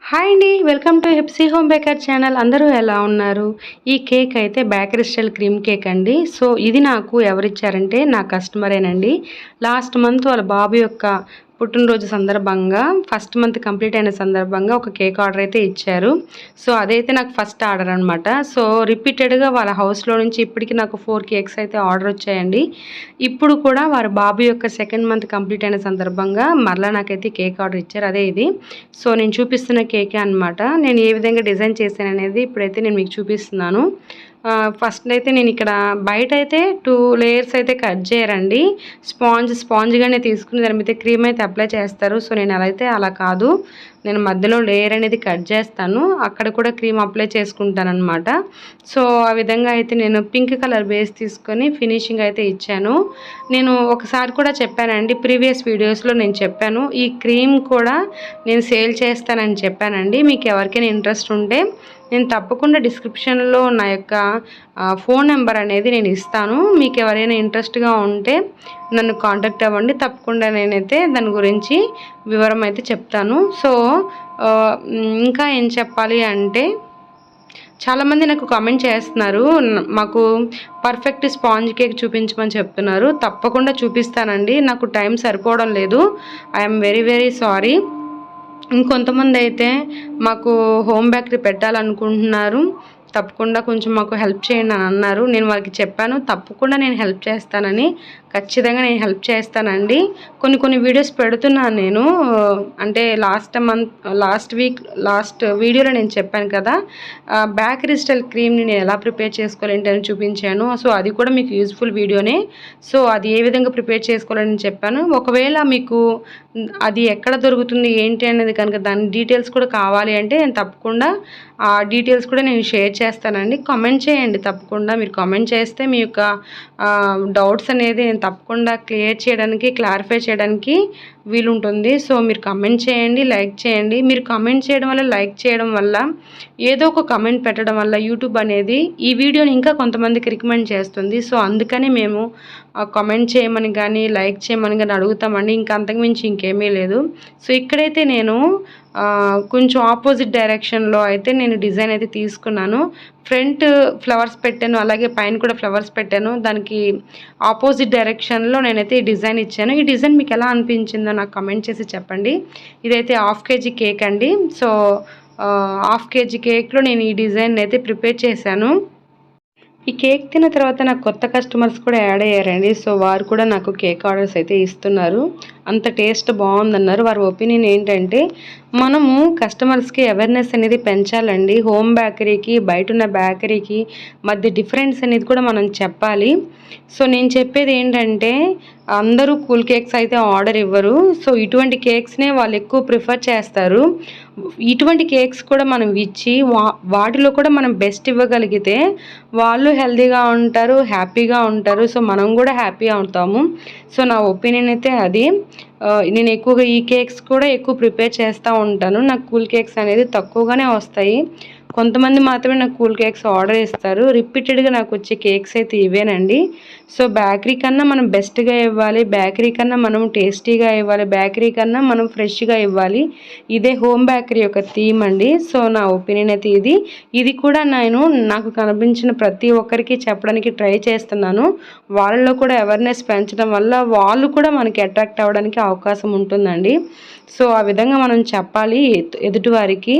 Hi అండి, welcome to Hepsi home baker channel. అందరూ ఎలా ఉన్నారు? ఈ కేక్ అయితే బేకరీ స్టైల్ క్రీమ్ కేక్ అండి. సో ఇది నాకు ఎవరిచ్చారంటే నా కస్టమరేనండి. లాస్ట్ మంత్ వాళ్ళ బాబు యొక్క పుట్టినరోజు సందర్భంగా ఫస్ట్ మంత్ కంప్లీట్ అయిన సందర్భంగా ఒక కేక్ ఆర్డర్ అయితే ఇచ్చారు. సో అదైతే నాకు ఫస్ట్ ఆర్డర్ అనమాట. సో రిపీటెడ్గా వాళ్ళ హౌస్లో నుంచి ఇప్పటికి నాకు 4 కేక్స్ అయితే ఆర్డర్ వచ్చాయండి. ఇప్పుడు కూడా వారి బాబు యొక్క సెకండ్ మంత్ కంప్లీట్ అయిన సందర్భంగా మరలా నాకైతే కేక్ ఆర్డర్ ఇచ్చారు. అదే ఇది. సో నేను చూపిస్తున్న కేకే అనమాట. నేను ఏ విధంగా డిజైన్ చేశాను అనేది ఇప్పుడైతే నేను మీకు చూపిస్తున్నాను. ఫస్ట్ అయితే నేను ఇక్కడ బయట అయితే 2 లేయర్స్ అయితే కట్ చేయరండి. స్పాంజ్గానే తీసుకుని దాని మీద క్రీమ్ అయితే అప్లై చేస్తారు. సో నేను అలా కాదు, నేను మధ్యలో లేయర్ అనేది కట్ చేస్తాను, అక్కడ కూడా క్రీమ్ అప్లై చేసుకుంటాను అనమాట. సో ఆ విధంగా అయితే నేను పింక్ కలర్ బేస్ తీసుకొని ఫినిషింగ్ అయితే ఇచ్చాను. నేను ఒకసారి కూడా చెప్పానండి, ప్రీవియస్ వీడియోస్లో నేను చెప్పాను, ఈ క్రీమ్ కూడా నేను సేల్ చేస్తానని చెప్పానండి. మీకు ఎవరికైనా ఇంట్రెస్ట్ ఉంటే నేను తప్పకుండా డిస్క్రిప్షన్లో నా యొక్క ఫోన్ నెంబర్ అనేది నేను ఇస్తాను. మీకు ఎవరైనా ఇంట్రెస్ట్గా ఉంటే నన్ను కాంటాక్ట్ అవ్వండి. తప్పకుండా నేనైతే దాని గురించి వివరం అయితే చెప్తాను. సో ఇంకా ఏం చెప్పాలి అంటే, చాలామంది నాకు కామెంట్ చేస్తున్నారు, మాకు పర్ఫెక్ట్ స్పాంజ్ కేక్ చూపించమని చెప్తున్నారు. తప్పకుండా చూపిస్తానండి, నాకు టైం సరిపోవడం లేదు. I'm very very sorry. ఇంకొంతమంది అయితే మాకు హోమ్ బేకరీ పెట్టాలనుకుంటున్నారు, తప్పకుండా కొంచెం మాకు హెల్ప్ చేయండి అని అన్నారు. నేను వాళ్ళకి చెప్పాను, తప్పకుండా నేను హెల్ప్ చేస్తానని. ఖచ్చితంగా నేను హెల్ప్ చేస్తానండి. కొన్ని వీడియోస్ పెడుతున్నాను నేను. అంటే లాస్ట్ వీడియోలో నేను చెప్పాను కదా, బేకరీ స్టైల్ క్రీమ్ని నేను ఎలా ప్రిపేర్ చేసుకోవాలంటే అని చూపించాను. సో అది కూడా మీకు యూజ్ఫుల్ వీడియోనే. సో అది ఏ విధంగా ప్రిపేర్ చేసుకోవాలని చెప్పాను. ఒకవేళ మీకు అది ఎక్కడ దొరుకుతుంది ఏంటి అనేది కనుక దాని డీటెయిల్స్ కూడా కావాలి అంటే నేను తప్పకుండా ఆ డీటెయిల్స్ కూడా నేను షేర్ చేస్తానండి. కామెంట్ చేయండి, తప్పకుండా మీరు కామెంట్ చేస్తే మీ యొక్క డౌట్స్ అనేది నేను తప్పకుండా క్లారిఫై చేయడానికి వీలుంటుంది. సో మీరు కామెంట్ చేయండి, లైక్ చేయండి. మీరు కామెంట్ చేయడం వల్ల, లైక్ చేయడం వల్ల, ఏదో ఒక కామెంట్ పెట్టడం వల్ల యూట్యూబ్ అనేది ఈ వీడియోని ఇంకా కొంతమందికి రికమెండ్ చేస్తుంది. సో అందుకని మేము కామెంట్ చేయమని కానీ లైక్ చేయమని కానీ అడుగుతామండి. ఇంకా అంతకుమించి ఇంకేమీ లేదు. సో ఇక్కడైతే నేను కొంచెం ఆపోజిట్ డైరెక్షన్లో అయితే నేను డిజైన్ అయితే తీసుకున్నాను. ఫ్రంట్ ఫ్లవర్స్ పెట్టాను, అలాగే పైన కూడా ఫ్లవర్స్ పెట్టాను. దానికి ఆపోజిట్ డైరెక్షన్లో నేనైతే ఈ డిజైన్ ఇచ్చాను. ఈ డిజైన్ మీకు ఎలా అనిపించిందో నాకు కమెంట్ చేసి చెప్పండి. ఇదైతే 1/2 kg కేక్ అండి. సో 1/2 kg కేక్లో నేను ఈ డిజైన్ అయితే ప్రిపేర్ చేశాను. ఈ కేక్ తిన్న తర్వాత నాకు కొత్త కస్టమర్స్ కూడా యాడ్ అయ్యారండి. సో వారు కూడా నాకు కేక్ ఆర్డర్స్ అయితే ఇస్తున్నారు. అంత టేస్ట్ బాగుందన్నారు. వారి ఒపీనియన్ ఏంటంటే, మనము కస్టమర్స్కి అవేర్నెస్ అనేది పెంచాలండి. హోమ్ బేకరీకి బయట ఉన్న బేకరీకి మధ్య డిఫరెన్స్ అనేది కూడా మనం చెప్పాలి. సో నేను చెప్పేది ఏంటంటే, అందరూ కూల్ కేక్స్ అయితే ఆర్డర్ ఇవ్వరు. సో ఇటువంటి కేక్స్నే వాళ్ళు ఎక్కువ ప్రిఫర్ చేస్తారు. ఇటువంటి కేక్స్ కూడా మనం ఇచ్చి వాటిలో కూడా మనం బెస్ట్ ఇవ్వగలిగితే వాళ్ళు హెల్తీగా ఉంటారు, హ్యాపీగా ఉంటారు. సో మనం కూడా హ్యాపీ అవుతాము. సో నా ఒపీనియన్ అయితే అది. నేను ఎక్కువగా ఈ కేక్స్ కూడా ఎక్కువ ప్రిపేర్ చేస్తూ ఉంటాను. నాకు కూల్ కేక్స్ అనేది తక్కువగానే వస్తాయి. కొంతమంది మాత్రమే నాకు కూల్ కేక్స్ ఆర్డర్ ఇస్తారు. రిపీటెడ్గా నాకు వచ్చే కేక్స్ అయితే ఇవేనండి. సో బేకరీ కన్నా మనం బెస్ట్గా ఇవ్వాలి, బేకరీ కన్నా మనం టేస్టీగా ఇవ్వాలి, బేకరీ కన్నా మనం ఫ్రెష్గా ఇవ్వాలి. ఇదే హోమ్ బేకరీ యొక్క థీమ్ అండి. సో నా ఒపీనియన్ అయితే ఇది కూడా నాకు కనిపించిన ప్రతి ఒక్కరికి చెప్పడానికి ట్రై చేస్తున్నాను. వాళ్ళలో కూడా అవేర్నెస్ పెంచడం వల్ల వాళ్ళు కూడా మనకి అట్రాక్ట్ అవ్వడానికి అవకాశం ఉంటుందండి. సో ఆ విధంగా మనం చెప్పాలి ఎదుటివారికి.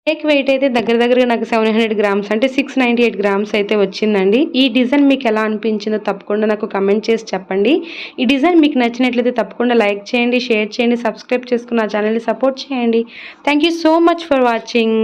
కేక్ వెయిట్ అయితే దగ్గరగా నాకు 700 గ్రామ్స్ అంటే 698 గ్రామ్స్ అయితే వచ్చిందండి. ఈ డిజైన్ మీకు ఎలా అనిపించిందో తప్పకుండా నాకు కమెంట్ చేసి చెప్పండి. ఈ డిజైన్ మీకు నచ్చినట్లయితే తప్పకుండా లైక్ చేయండి, షేర్ చేయండి, సబ్స్క్రైబ్ చేసుకుని నా ఛానల్ని సపోర్ట్ చేయండి. Thank you so much for watching.